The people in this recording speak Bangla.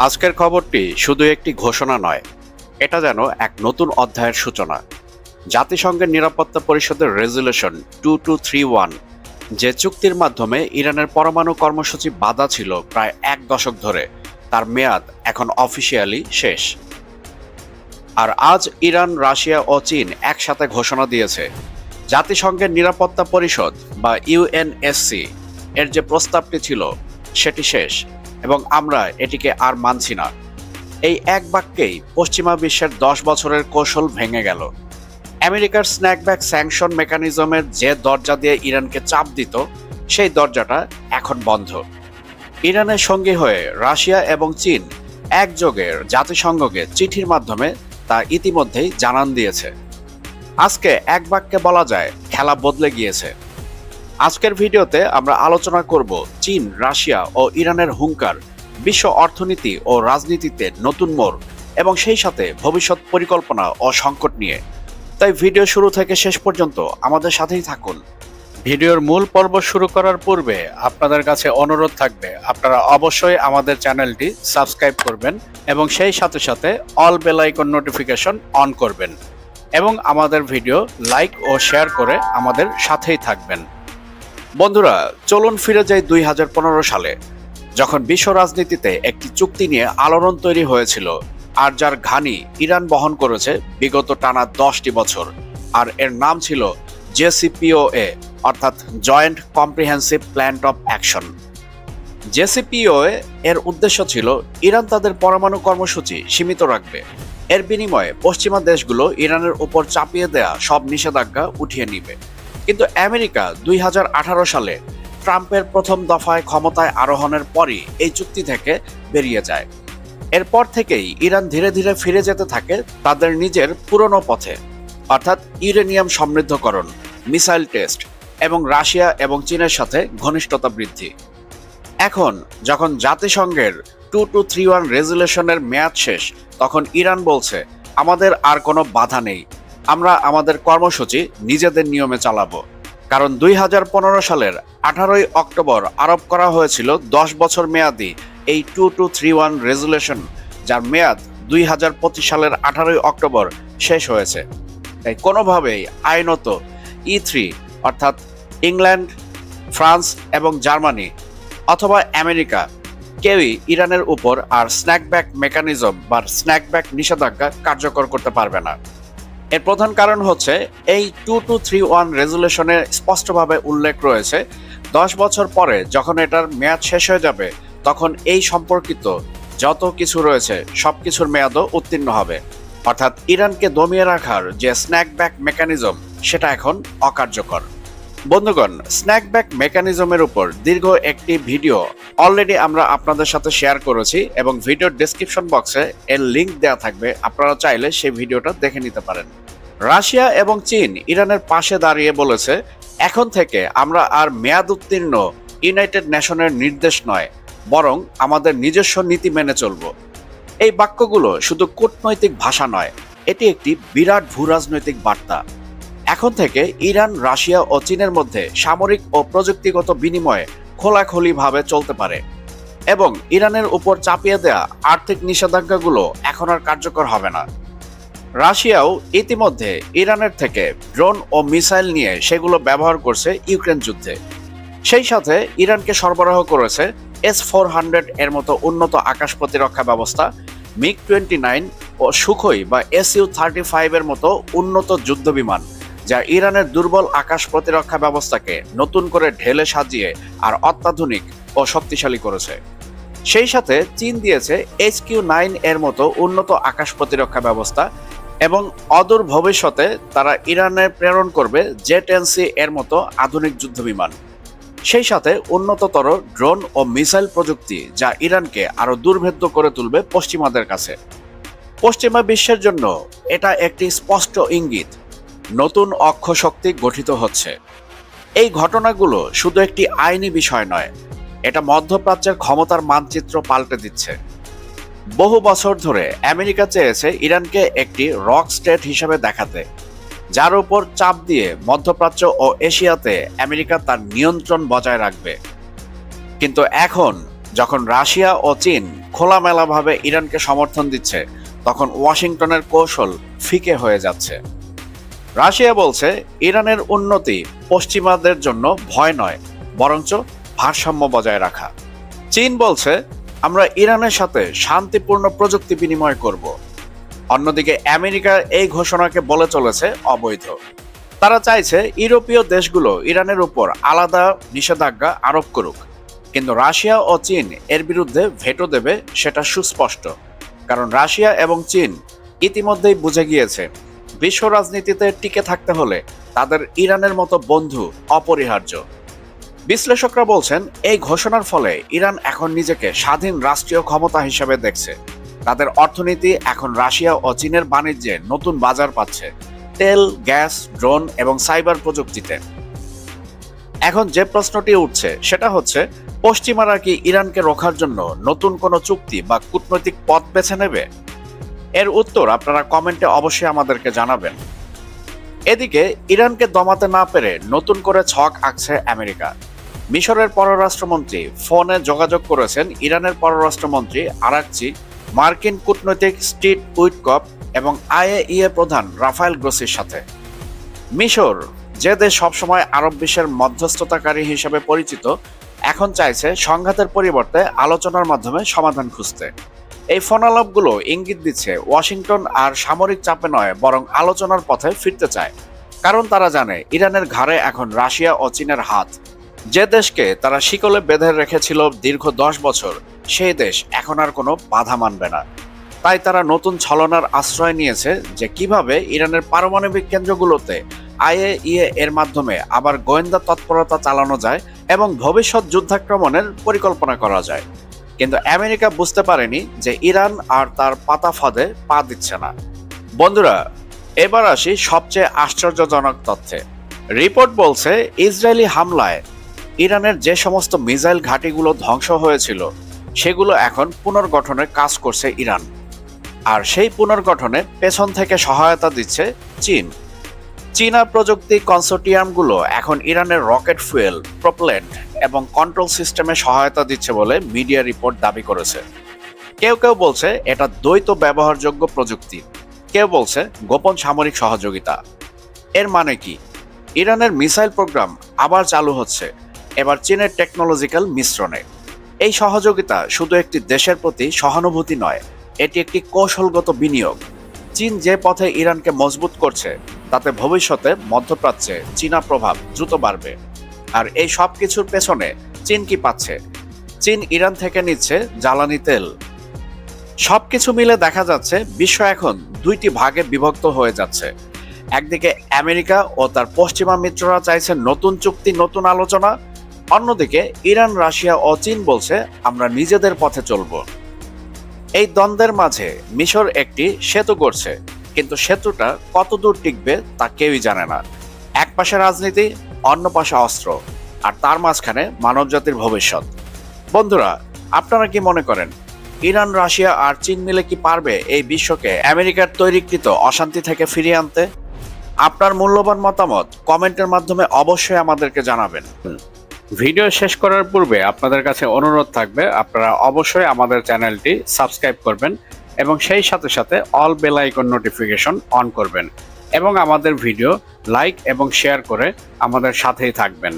আজকের খবরটি শুধু একটি ঘোষণা নয়, এটা যেন এক নতুন অধ্যায়ের সূচনা। জাতিসংঘের নিরাপত্তা পরিষদের রেজুলেশন 2231, যে চুক্তির মাধ্যমে ইরানের পরমাণু কর্মসূচি বাধা ছিল প্রায় এক দশক ধরে, তার মেয়াদ এখন অফিসিয়ালি শেষ। আর আজ ইরান, রাশিয়া ও চীন একসাথে ঘোষণা দিয়েছে জাতিসংঘের নিরাপত্তা পরিষদ বা ইউএনএসসি এর যে প্রস্তাবটি ছিল সেটি শেষ এবং আমরা এটিকে আর মানছি না। এই এক বাক্যেই পশ্চিমা বিশ্বের 10 বছরের কৌশল ভেঙে গেল। আমেরিকার স্ন্যাকব্যাক স্যাংশন মেকানিজমের যে দরজা দিয়ে ইরানকে চাপ দিত, সেই দরজাটা এখন বন্ধ। ইরানের সঙ্গী হয়ে রাশিয়া এবং চীন একযোগে জাতিসংঘকে চিঠির মাধ্যমে তা ইতিমধ্যেই জানান দিয়েছে। আজকে এক বাক্যে বলা যায় খেলা বদলে গিয়েছে। আজকের ভিডিওতে আমরা আলোচনা করব চীন, রাশিয়া ও ইরানের হুঙ্কার, বিশ্ব অর্থনীতি ও রাজনীতিতে নতুন মোড় এবং সেই সাথে ভবিষ্যৎ পরিকল্পনা ও সংকট নিয়ে। তাই ভিডিও শুরু থেকে শেষ পর্যন্ত আমাদের সাথেই থাকুন। ভিডিওর মূল পর্ব শুরু করার পূর্বে আপনাদের কাছে অনুরোধ থাকবে আপনারা অবশ্যই আমাদের চ্যানেলটি সাবস্ক্রাইব করবেন এবং সেই সাথে সাথে all bell icon notification on করবেন এবং আমাদের ভিডিও লাইক ও শেয়ার করে আমাদের সাথেই থাকবেন। বন্ধুরা, চলুন ফিরে যাই 2015 সালে, যখন বিশ্ব রাজনীতিতে একটি চুক্তি নিয়ে আলোড়ন তৈরি হয়েছিল আর যার ঘানি ইরান বহন করেছে বিগত টানা 10টি বছর। আর এর নাম ছিল জেসিপিওএ, অর্থাৎ joint comprehensive plan of action. JCPOA এর উদ্দেশ্য ছিল ইরান তাদের পরমাণু কর্মসূচি সীমিত রাখবে, এর বিনিময়ে পশ্চিমা দেশগুলো ইরানের উপর চাপিয়ে দেয়া সব নিষেধাজ্ঞা উঠিয়ে নিবে। কিন্তু আমেরিকা 2018 সালে ট্রাম্পের প্রথম দফায় ক্ষমতায় আরোহণের পরই এই চুক্তি থেকে বেরিয়ে যায়। এরপর থেকেই ইরান ধীরে ধীরে ফিরে যেতে থাকে তাদের নিজের পুরনো পথে, অর্থাৎ ইউরেনিয়াম সমৃদ্ধকরণ, মিসাইল টেস্ট এবং রাশিয়া এবং চীনের সাথে ঘনিষ্ঠতা বৃদ্ধি। এখন যখন জাতিসংঘের 2231 রেজুলেশনের মেয়াদ শেষ, তখন ইরান বলছে আমাদের আর কোনো বাধা নেই, আমরা আমাদের কর্মসূচি নিজেদের নিয়মে চালাবো। কারণ 2015 সালের 18ই অক্টোবর আরোপ করা হয়েছিল 10 বছর মেয়াদি এই 2231 রেজুলেশন, যার মেয়াদ 2025 সালের 18ই অক্টোবর শেষ হয়েছে। তাই কোনোভাবেই আইনত E3 অর্থাৎ ইংল্যান্ড, ফ্রান্স এবং জার্মানি অথবা আমেরিকা কেউই ইরানের উপর আর স্ন্যাকব্যাক মেকানিজম বা স্ন্যাকব্যাক নিষেধাজ্ঞা কার্যকর করতে পারবে না। এর প্রধান কারণ হচ্ছে এই 2231 রেজুলেশনে স্পষ্টভাবে উল্লেখ রয়েছে 10 বছর পরে যখন এটার মেয়াদ শেষ হয়ে যাবে, তখন এই সম্পর্কিত যত কিছু রয়েছে সবকিছুর মেয়াদও উত্তীর্ণ হবে। অর্থাৎ ইরানকে দমিয়ে রাখার যে স্ন্যাকব্যাক মেকানিজম সেটা এখন অকার্যকর। বন্ধুগণ, স্ন্যাকব্যাক মেকানিজমের উপর দীর্ঘ একটি ভিডিও অলরেডি আমরা আপনাদের সাথে শেয়ার করেছি এবং ভিডিওর ডেসক্রিপশন বক্সে এর লিংক দেওয়া থাকবে, আপনারা চাইলে সেই ভিডিওটা দেখে নিতে পারেন। রাশিয়া এবং চীন ইরানের পাশে দাঁড়িয়ে বলেছে এখন থেকে আমরা আর মেয়াদ উত্তীর্ণ ইউনাইটেড নেশনের নির্দেশ নয়, বরং আমাদের নিজস্ব নীতি মেনে চলব। এই বাক্যগুলো শুধু কূটনৈতিক ভাষা নয়, এটি একটি বিরাট ভূরাজনৈতিক বার্তা। এখন থেকে ইরান, রাশিয়া ও চীনের মধ্যে সামরিক ও প্রযুক্তিগত বিনিময়ে খোলাখুলিভাবে চলতে পারে এবং ইরানের উপর চাপিয়ে দেয়া আর্থিক নিষেধাজ্ঞাগুলো এখন আর কার্যকর হবে না। রাশিয়াও ইতিমধ্যে ইরানের থেকে ড্রোন ও মিসাইল নিয়ে সেগুলো ব্যবহার করছে ইউক্রেন যুদ্ধে। সেই সাথে ইরানকে সরবরাহ করেছে S-400 এর মতো উন্নত আকাশ প্রতিরক্ষা ব্যবস্থা, MiG-29 ও সুখোই বা Su-35 এর মতো উন্নত যুদ্ধবিমান, যা ইরানের দুর্বল আকাশ প্রতিরক্ষা ব্যবস্থাকে নতুন করে ঢেলে সাজিয়ে আর অত্যাধুনিক ও শক্তিশালী করেছে। সেই সাথে চীন দিয়েছে HQ-9 এর মতো উন্নত আকাশ প্রতিরক্ষা ব্যবস্থা এবং অদূর ভবিষ্যতে তারা ইরানে প্রেরণ করবে J-10C এর মতো আধুনিক যুদ্ধবিমান। সেই সাথে উন্নততর ড্রোন ও মিসাইল প্রযুক্তি, যা ইরানকে আরো দুর্ভেদ্য করে তুলবে পশ্চিমাদের কাছে। পশ্চিমা বিশ্বের জন্য এটা একটি স্পষ্ট ইঙ্গিত নতুন অক্ষশক্তি গঠিত হচ্ছে। এই ঘটনাগুলো শুধু একটি আইনি বিষয় নয়, এটা মধ্যপ্রাচ্যের ক্ষমতার মানচিত্র পাল্টে দিচ্ছে। বহু বছর ধরে আমেরিকা চেয়েছে ইরানকে একটি রক স্টেট হিসেবে দেখাতে, যার উপর চাপ দিয়ে মধ্যপ্রাচ্য ও এশিয়াতে আমেরিকা তার নিয়ন্ত্রণ বজায় রাখবে। কিন্তু এখন যখন রাশিয়া ও চীন খোলামেলাভাবে ইরানকে সমর্থন দিচ্ছে, তখন ওয়াশিংটনের কৌশল ফিকে হয়ে যাচ্ছে। রাশিয়া বলছে ইরানের উন্নতি পশ্চিমাদের জন্য ভয় নয়, বরঞ্চ ভারসাম্য বজায় রাখা। চীন বলছে আমরা ইরানের সাথে শান্তিপূর্ণ প্রযুক্তি বিনিময় করব। অন্যদিকে আমেরিকা এই ঘোষণাকে বলে চলেছে অবৈধ। তারা চাইছে ইউরোপীয় দেশগুলো ইরানের উপর আলাদা নিষেধাজ্ঞা আরোপ করুক, কিন্তু রাশিয়া ও চীন এর বিরুদ্ধে ভেটো দেবে সেটা সুস্পষ্ট। কারণ রাশিয়া এবং চীন ইতিমধ্যেই বুঝে গিয়েছে বিশ্ব রাজনীতিতে টিকে থাকতে হলে তাদের ইরানের মতো বন্ধু অপরিহার্য। বিশ্লেষকরা বলছেন এই ঘোষণার ফলে ইরান এখন নিজেকে স্বাধীন রাষ্ট্রীয় ক্ষমতা হিসেবে দেখছে। তাদের অর্থনীতি এখন রাশিয়া ও চীনের বাণিজ্যে নতুন বাজার পাচ্ছে, তেল, গ্যাস, ড্রোন এবং সাইবার প্রযুক্তিতে। এখন যে প্রশ্নটি উঠছে সেটা হচ্ছে, পশ্চিমারা কি ইরানকে রোখার জন্য নতুন কোনো চুক্তি বা কূটনৈতিক পথ বেছে নেবে? এর উত্তর আপনারা কমেন্টে অবশ্যই আমাদেরকে জানাবেন। এদিকে ইরানকে দমাতে না পেরে নতুন করে ছক আঁকছে আমেরিকা। মিশরের পররাষ্ট্রমন্ত্রী ফোনে যোগাযোগ করেছেন ইরানের পররাষ্ট্রমন্ত্রী আরাকচি, মার্কিন কূটনৈতিক স্টিভ উইটকফ এবং আইএইএ প্রধান রাফায়েল গ্রোসির সাথে। মিশর, যে দেশ সবসময় আরব বিশ্বের মধ্যস্থতাকারী হিসেবে পরিচিত, এখন চাইছে সংঘাতের পরিবর্তে আলোচনার মাধ্যমে সমাধান খুঁজতে। এই ফোনালাপগুলো ইঙ্গিত দিচ্ছে ওয়াশিংটন আর সামরিক চাপে নয়, বরং আলোচনার পথে ফিরতে চায়। কারণ তারা জানে ইরানের ঘাড়ে এখন রাশিয়া ও চীনের হাত। যে দেশকে তারা শিকলে বেঁধে রেখেছিল দীর্ঘ 10 বছর, সেই দেশ এখন আর কোনো বাধা মানবে না। তাই তারা নতুন ছলনার আশ্রয় নিয়েছে যে কিভাবে ইরানের পারমাণবিক কেন্দ্রগুলোতে আইএইএ এর মাধ্যমে আবার গোয়েন্দা তৎপরতা চালানো যায় এবং ভবিষ্যৎ যুদ্ধাক্রমণের পরিকল্পনা করা যায়। কিন্তু আমেরিকা বুঝতে পারেনি যে ইরান আর তার পাতা ফাঁদে পা দিচ্ছে না। বন্ধুরা, এবার আসি সবচেয়ে আশ্চর্যজনক তথ্যে। রিপোর্ট বলছে ইসরায়েলি হামলায় ইরানের যে সমস্ত মিসাইল ঘাঁটিগুলো ধ্বংস হয়েছিল সেগুলো এখন পুনর্গঠনের কাজ করছে ইরান। আর সেই পুনর্গঠনে পেছন থেকে সহায়তা দিচ্ছে চীন। চীনা প্রযুক্তি কনসোর্টিয়ামগুলো এখন ইরানের রকেট ফুয়েল, প্রপেলেন্ট এবং কন্ট্রোল সিস্টেমে সহায়তা দিচ্ছে বলে মিডিয়া রিপোর্ট দাবি করেছে। কেউ কেউ বলছে এটা দ্বৈত ব্যবহারযোগ্য প্রযুক্তি, কেউ বলছে গোপন সামরিক সহযোগিতা। এর মানে কি? ইরানের মিসাইল প্রোগ্রাম আবার চালু হচ্ছে, এবার চীনের টেকনোলজিক্যাল মিশ্রণে। এই সহযোগিতা শুধু একটি দেশের প্রতি সহানুভূতি নয়, এটি একটি কৌশলগত বিনিয়োগ। চীন যে পথে ইরানকে মজবুত করছে তাতে ভবিষ্যতে মধ্যপ্রাচ্যে চীনা প্রভাব দ্রুত বাড়বে। আর এই সব কিছুর পেছনে চীন কি পাচ্ছে? চীন ইরান থেকে নিচ্ছে জ্বালানি তেল। সবকিছু মিলে দেখা যাচ্ছে বিশ্ব এখন দুইটি ভাগে বিভক্ত হয়ে যাচ্ছে। একদিকে আমেরিকা ও তার পশ্চিমা মিত্ররা চাইছে নতুন চুক্তি, নতুন আলোচনা। অন্যদিকে ইরান, রাশিয়া ও চীন বলছে আমরা নিজেদের পথে চলব। এই দ্বন্দ্বের মাঝে মিশর একটি সেতু গড়ছে, কিন্তু সেতুটা কতদূর টিকবে তা কেউই জানে না। এক পাশে রাজনীতি, অন্য পাশে অস্ত্র, আর তার মাঝখানে মানবজাতির ভবিষ্যৎ। বন্ধুরা, আপনারা কি মনে করেন ইরান, রাশিয়া আর চীন মিলে কি পারবে এই বিশ্বকে আমেরিকার তৈরিকৃত অশান্তি থেকে ফিরিয়ে আনতে? আপনার মূল্যবান মতামত কমেন্টের মাধ্যমে অবশ্যই আমাদেরকে জানাবেন। ভিডিও শেষ করার পূর্বে আপনাদের কাছে অনুরোধ থাকবে আপনারা অবশ্যই আমাদের চ্যানেলটি সাবস্ক্রাইব করবেন এবং সেই সাথে সাথে all bell icon notification on করবেন এবং আমাদের ভিডিও লাইক এবং শেয়ার করে আমাদের সাথেই থাকবেন।